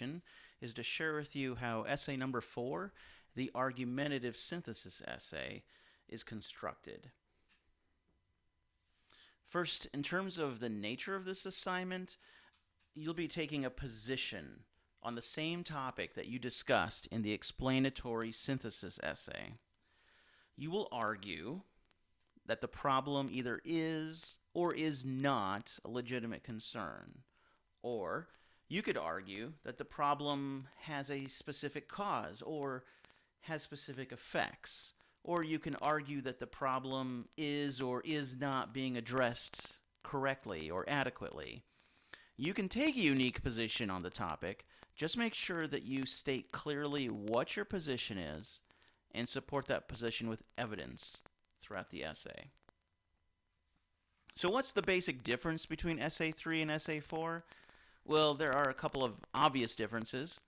presentation is to share with you how essay number 4, the Argumentative Synthesis essay, is constructed. First, in terms of the nature of this assignment, you'll be taking a position on the same topic that you discussed in the explanatory synthesis essay. You will argue that the problem either is or is not a legitimate concern, or you could argue that the problem has a specific cause or has specific effects, or you can argue that the problem is or is not being addressed correctly or adequately. You can take a unique position on the topic. Just make sure that you state clearly what your position is and support that position with evidence throughout the essay. So what's the basic difference between essay 3 and essay 4? Well, there are a couple of obvious differences.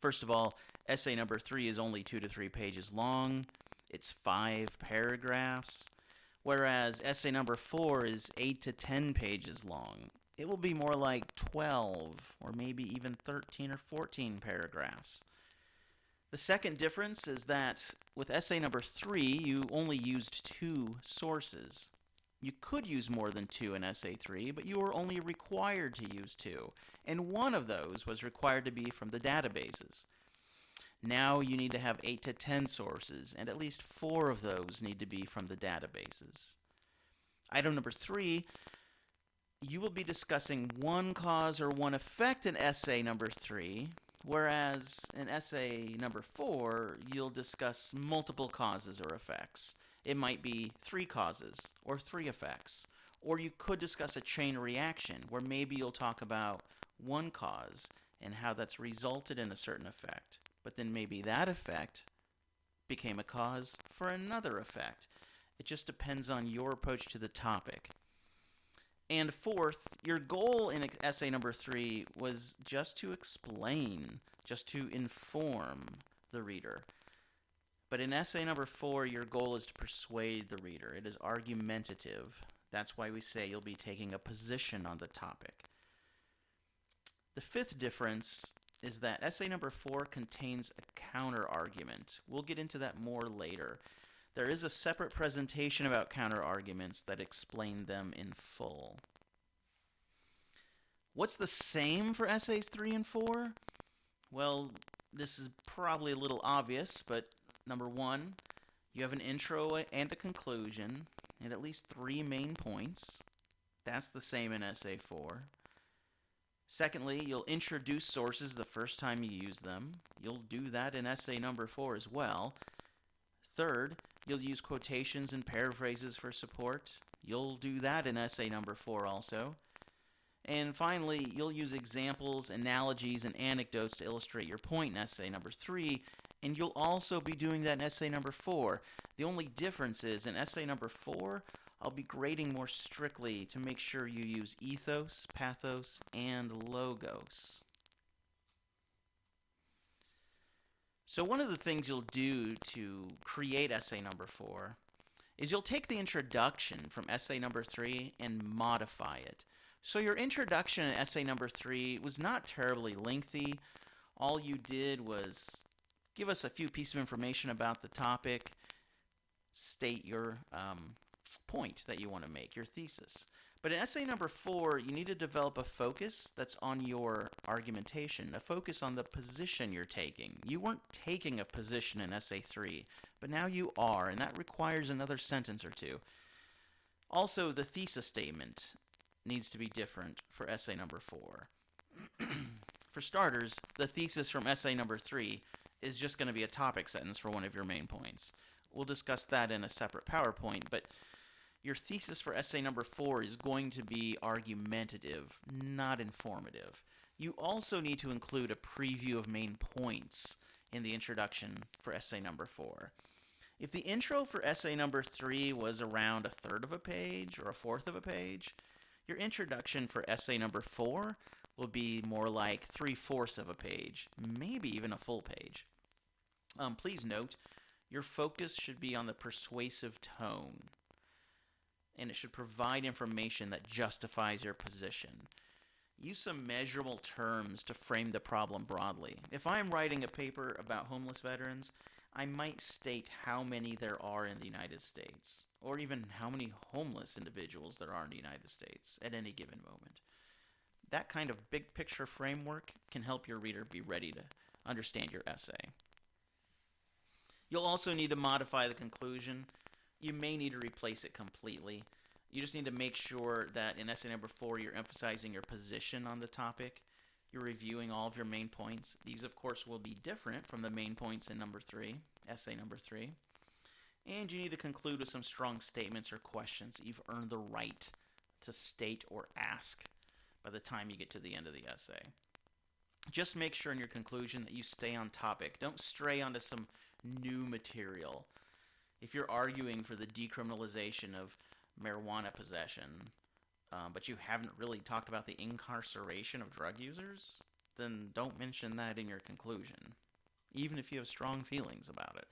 First of all, essay number 3 is only 2 to 3 pages long. It's 5 paragraphs, whereas essay number 4 is 8 to 10 pages long. It will be more like 12 or maybe even 13 or 14 paragraphs. The second difference is that with essay number 3, you only used 2 sources. You could use more than 2 in essay 3, but you were only required to use 2, and one of those was required to be from the databases. Now you need to have 8 to 10 sources, and at least 4 of those need to be from the databases. Item number 3, you will be discussing one cause or one effect in essay number 3, whereas in essay number 4, you'll discuss multiple causes or effects. It might be 3 causes or 3 effects. Or you could discuss a chain reaction where maybe you'll talk about one cause and how that's resulted in a certain effect. But then maybe that effect became a cause for another effect. It just depends on your approach to the topic. And fourth, your goal in essay number 3 was just to explain, just to inform the reader. But in essay number 4, your goal is to persuade the reader. It is argumentative. That's why we say you'll be taking a position on the topic. The fifth difference is that essay number 4 contains a counter-argument. We'll get into that more later. There is a separate presentation about counter-arguments that explain them in full. What's the same for essays 3 and 4? Well, this is probably a little obvious, but number 1, you have an intro and a conclusion, and at least 3 main points. That's the same in essay 4. Secondly, you'll introduce sources the first time you use them. You'll do that in essay number 4 as well. Third, you'll use quotations and paraphrases for support. You'll do that in essay number 4 also. And finally, you'll use examples, analogies, and anecdotes to illustrate your point in essay number 3, and you'll also be doing that in essay number 4. The only difference is in essay number 4, I'll be grading more strictly to make sure you use ethos, pathos, and logos. So one of the things you'll do to create essay number 4 is you'll take the introduction from essay number 3 and modify it. So your introduction in essay number 3 was not terribly lengthy. All you did was give us a few pieces of information about the topic, state your point that you want to make, your thesis. But in essay number 4, you need to develop a focus that's on your argumentation, a focus on the position you're taking. You weren't taking a position in essay 3, but now you are, and that requires another sentence or 2. Also, the thesis statement needs to be different for essay number 4. For starters, the thesis from essay number 3 is just going to be a topic sentence for one of your main points. We'll discuss that in a separate PowerPoint, but your thesis for essay number 4 is going to be argumentative, not informative. You also need to include a preview of main points in the introduction for essay number 4. If the intro for essay number 3 was around 1/3 of a page or 1/4 of a page, your introduction for essay number 4 will be more like 3/4 of a page, maybe even a full page. Please note, your focus should be on the persuasive tone, and it should provide information that justifies your position. Use some measurable terms to frame the problem broadly. If I'm writing a paper about homeless veterans, I might state how many there are in the United States, or even how many homeless individuals there are in the United States at any given moment. That kind of big picture framework can help your reader be ready to understand your essay. You'll also need to modify the conclusion. You may need to replace it completely. You just need to make sure that in essay number 4 you're emphasizing your position on the topic. You're reviewing all of your main points. These, of course, will be different from the main points in essay number 3. And you need to conclude with some strong statements or questions that you've earned the right to state or ask by the time you get to the end of the essay. Just make sure in your conclusion that you stay on topic. Don't stray onto some new material. If you're arguing for the decriminalization of marijuana possession, but you haven't really talked about the incarceration of drug users, then don't mention that in your conclusion, even if you have strong feelings about it.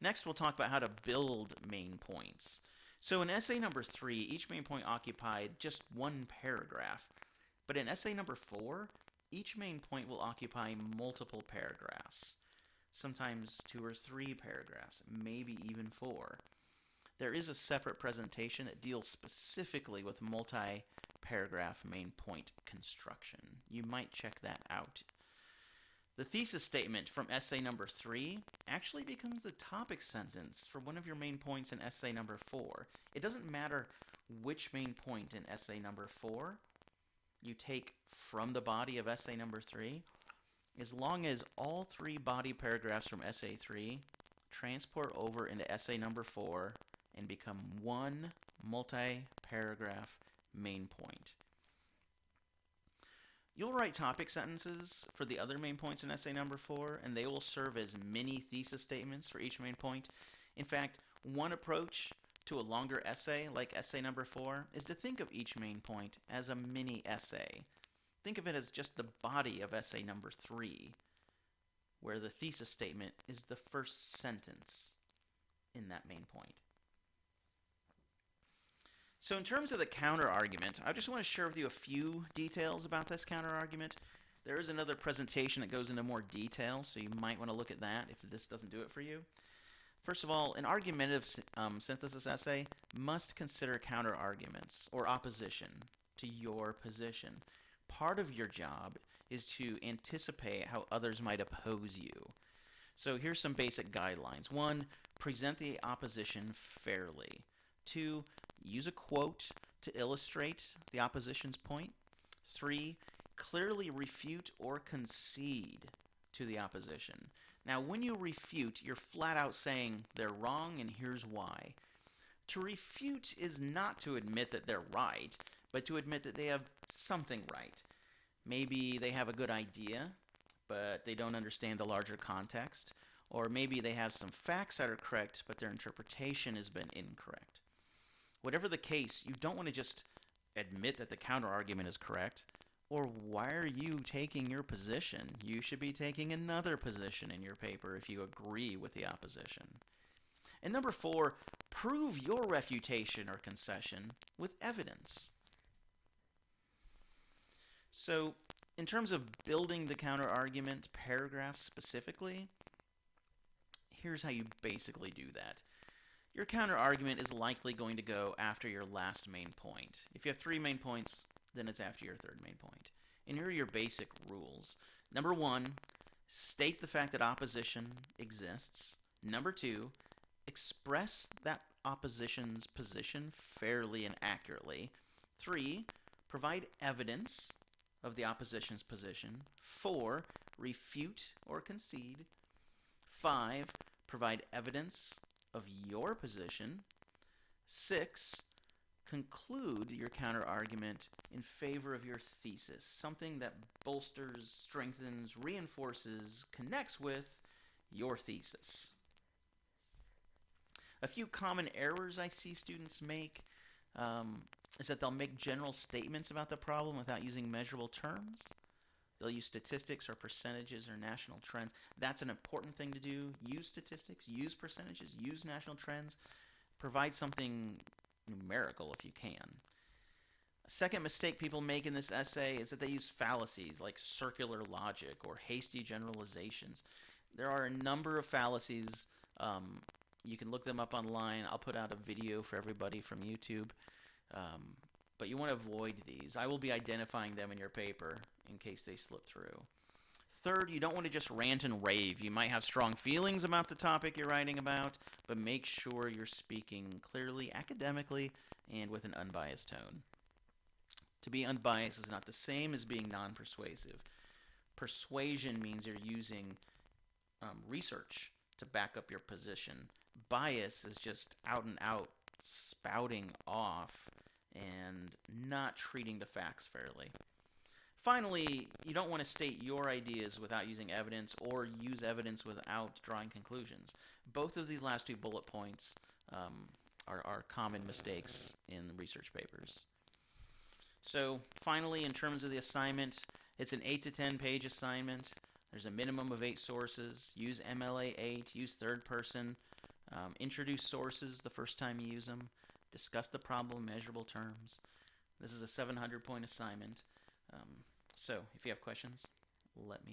Next, we'll talk about how to build main points. So in essay number 3, each main point occupied just one paragraph. But in essay number 4, each main point will occupy multiple paragraphs. Sometimes 2 or 3 paragraphs, maybe even 4. There is a separate presentation that deals specifically with multi-paragraph main point construction. You might check that out. The thesis statement from essay number 3 actually becomes the topic sentence for one of your main points in essay number 4. It doesn't matter which main point in essay number 4 you take from the body of essay number 3, as long as all 3 body paragraphs from essay 3 transport over into essay number 4 and become one multi-paragraph main point. You'll write topic sentences for the other main points in essay number 4, and they will serve as mini thesis statements for each main point. In fact, one approach to a longer essay, like essay number 4, is to think of each main point as a mini essay. Think of it as just the body of essay number 3, where the thesis statement is the first sentence in that main point. So in terms of the counter-argument, I just want to share with you a few details about this counter-argument. There is another presentation that goes into more detail, so you might want to look at that if this doesn't do it for you. First of all, an argumentative synthesis essay must consider counter-arguments or opposition to your position. Part of your job is to anticipate how others might oppose you. So here's some basic guidelines. 1, present the opposition fairly. 2, use a quote to illustrate the opposition's point. 3, clearly refute or concede to the opposition. Now, when you refute, you're flat out saying they're wrong and here's why. To refute is not to admit that they're right, but to admit that they have something right. Maybe they have a good idea, but they don't understand the larger context. Or maybe they have some facts that are correct, but their interpretation has been incorrect. Whatever the case, you don't want to just admit that the counter-argument is correct. Or why are you taking your position? You should be taking another position in your paper if you agree with the opposition. And number 4, prove your refutation or concession with evidence. So, in terms of building the counter-argument paragraph specifically, here's how you basically do that. Your counter-argument is likely going to go after your last main point. If you have 3 main points, then it's after your 3rd main point. And here are your basic rules. Number 1, state the fact that opposition exists. Number 2, express that opposition's position fairly and accurately. 3, provide evidence of the opposition's position. 4, refute or concede. 5, provide evidence of your position. 6, conclude your counter-argument in favor of your thesis, something that bolsters, strengthens, reinforces, connects with your thesis. A few common errors I see students make is that they'll make general statements about the problem without using measurable terms. They'll use statistics or percentages or national trends. That's an important thing to do. Use statistics, use percentages, use national trends. Provide something numerical if you can. Second mistake people make in this essay is that they use fallacies like circular logic or hasty generalizations. There are a number of fallacies. You can look them up online. I'll put out a video for everybody from YouTube. But you want to avoid these. I will be identifying them in your paper in case they slip through. Third, you don't want to just rant and rave. You might have strong feelings about the topic you're writing about, but make sure you're speaking clearly, academically, and with an unbiased tone. To be unbiased is not the same as being non-persuasive. Persuasion means you're using research to back up your position. Bias is just out and out spouting off and not treating the facts fairly. Finally, you don't want to state your ideas without using evidence or use evidence without drawing conclusions. Both of these last two bullet points are common mistakes in research papers. So finally, in terms of the assignment, it's an 8 to 10 page assignment. There's a minimum of 8 sources. Use MLA8, use third person. Introduce sources the first time you use them. Discuss the problem in measurable terms. This is a 700-point assignment. So if you have questions, let me